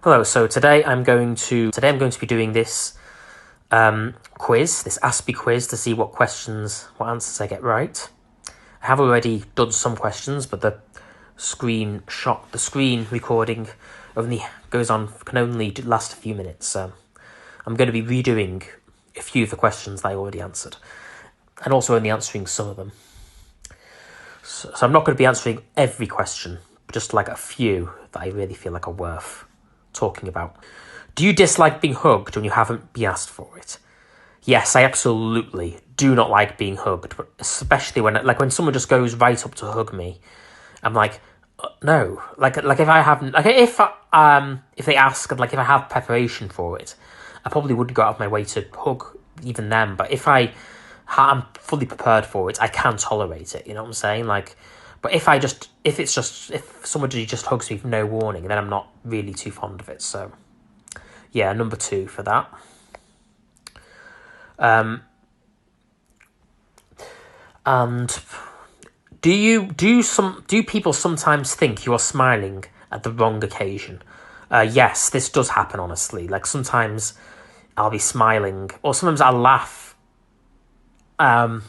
Hello, so today I'm going to be doing this quiz, this Aspie quiz, to see what answers I get right. I have already done some questions, but the screen recording can only last a few minutes, so I'm going to be redoing a few of the questions that I already answered, and also only answering some of them. So I'm not going to be answering every question, but just like a few that I really feel like are worth talking about. Do you dislike being hugged when you haven't been asked for it? Yes, I absolutely do not like being hugged, but especially when someone just goes right up to hug me, I'm like, no. Like if I haven't, if they ask, and if I have preparation for it, I probably wouldn't go out of my way to hug even them. But if I'm fully prepared for it, I can tolerate it. You know what I'm saying? But if somebody just hugs me with no warning, then I'm not really too fond of it. So, yeah, number 2 for that. And do people sometimes think you are smiling at the wrong occasion? Yes, this does happen, honestly. Like, sometimes I'll be smiling, or sometimes I'll laugh. Not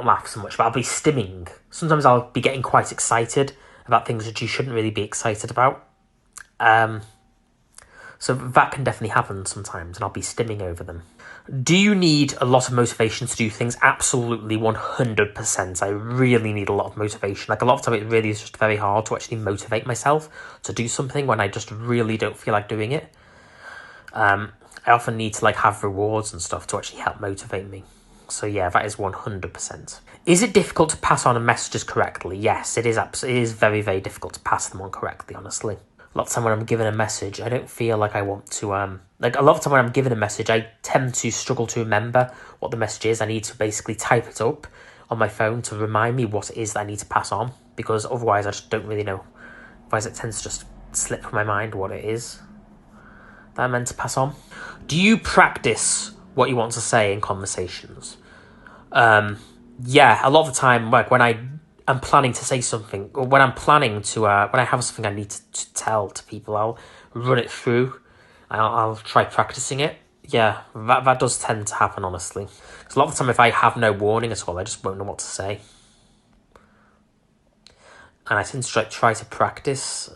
laugh so much, but I'll be stimming. Sometimes I'll be getting quite excited about things that you shouldn't really be excited about. So that can definitely happen sometimes, and I'll be stimming over them. Do you need a lot of motivation to do things? Absolutely, 100%. I really need a lot of motivation. Like, a lot of time, it really is just very hard to actually motivate myself to do something when I just really don't feel like doing it. I often need to have rewards and stuff to actually help motivate me. So yeah, that is 100%. Is it difficult to pass on messages correctly? Yes, it is. It is very, very difficult to pass them on correctly, honestly. A lot of time when I'm given a message, I don't feel like I want to... a lot of time when I'm given a message, I tend to struggle to remember what the message is. I need to basically type it up on my phone to remind me what it is that I need to pass on, because otherwise I just don't really know. Otherwise it tends to just slip from my mind what it is that I'm meant to pass on. Do you practice what you want to say in conversations? Yeah, a lot of the time, when I'm planning to say something, or when I have something I need to tell to people, I'll run it through, and I'll try practicing it. Yeah, that does tend to happen, honestly. Because a lot of the time, if I have no warning at all, I just won't know what to say. And I tend to try to practice.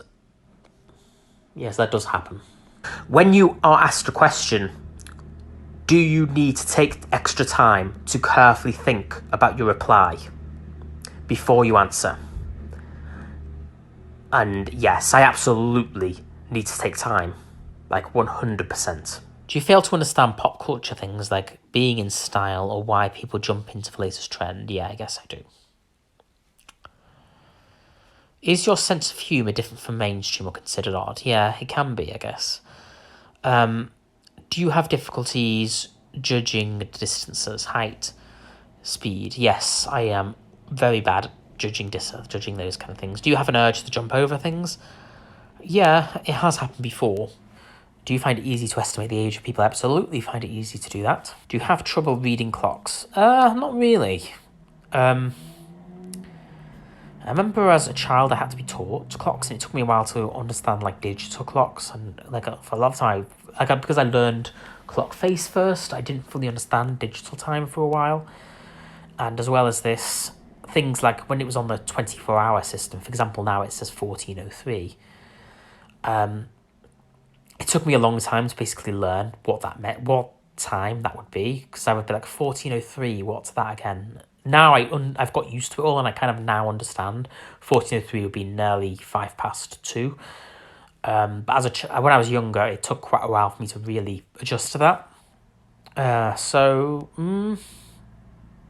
Yes, that does happen. When you are asked a question, do you need to take extra time to carefully think about your reply before you answer? And yes, I absolutely need to take time, 100%. Do you fail to understand pop culture things like being in style or why people jump into the latest trend? Yeah, I guess I do. Is your sense of humour different from mainstream or considered odd? Yeah, it can be, I guess. Do you have difficulties judging distances, height, speed? Yes, I am very bad at judging those kind of things. Do you have an urge to jump over things? Yeah, it has happened before. Do you find it easy to estimate the age of people? I absolutely find it easy to do that. Do you have trouble reading clocks? Not really. I remember as a child I had to be taught clocks, and it took me a while to understand digital clocks, and for a lot of time, because I learned clock face first, I didn't fully understand digital time for a while. And as well as this, things like when it was on the 24-hour system, for example, now it says 14:03. It took me a long time to basically learn what that meant, what time that would be, because I would be 14:03, what's that again? Now I've got used to it all, and I kind of now understand 14:03 would be nearly 2:05. But when I was younger, it took quite a while for me to really adjust to that.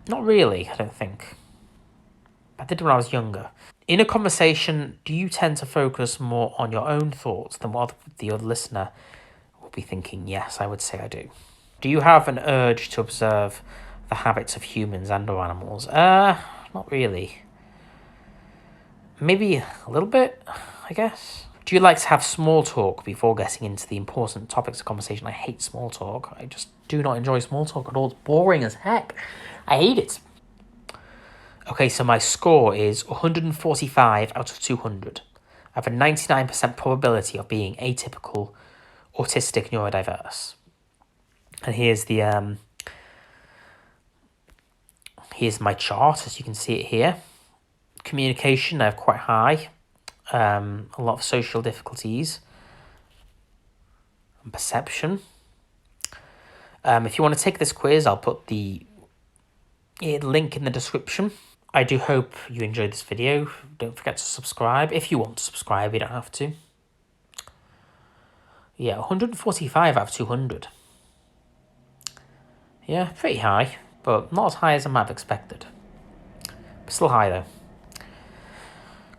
Not really, I don't think. I did when I was younger. In a conversation, do you tend to focus more on your own thoughts than what the other listener will be thinking? Yes, I would say I do. Do you have an urge to observe the habits of humans and or animals? Not really. Maybe a little bit, I guess. Do you like to have small talk before getting into the important topics of conversation? I hate small talk. I just do not enjoy small talk at all. It's boring as heck. I hate it. Okay, so my score is 145 out of 200. I have a 99% probability of being atypical, autistic, neurodiverse. And here's my chart, as you can see it here. Communication, I have quite high. A lot of social difficulties. And perception. If you want to take this quiz, I'll put the link in the description. I do hope you enjoyed this video. Don't forget to subscribe. If you want to subscribe, you don't have to. Yeah, 145 out of 200. Yeah, pretty high, but not as high as I might have expected. But still high though.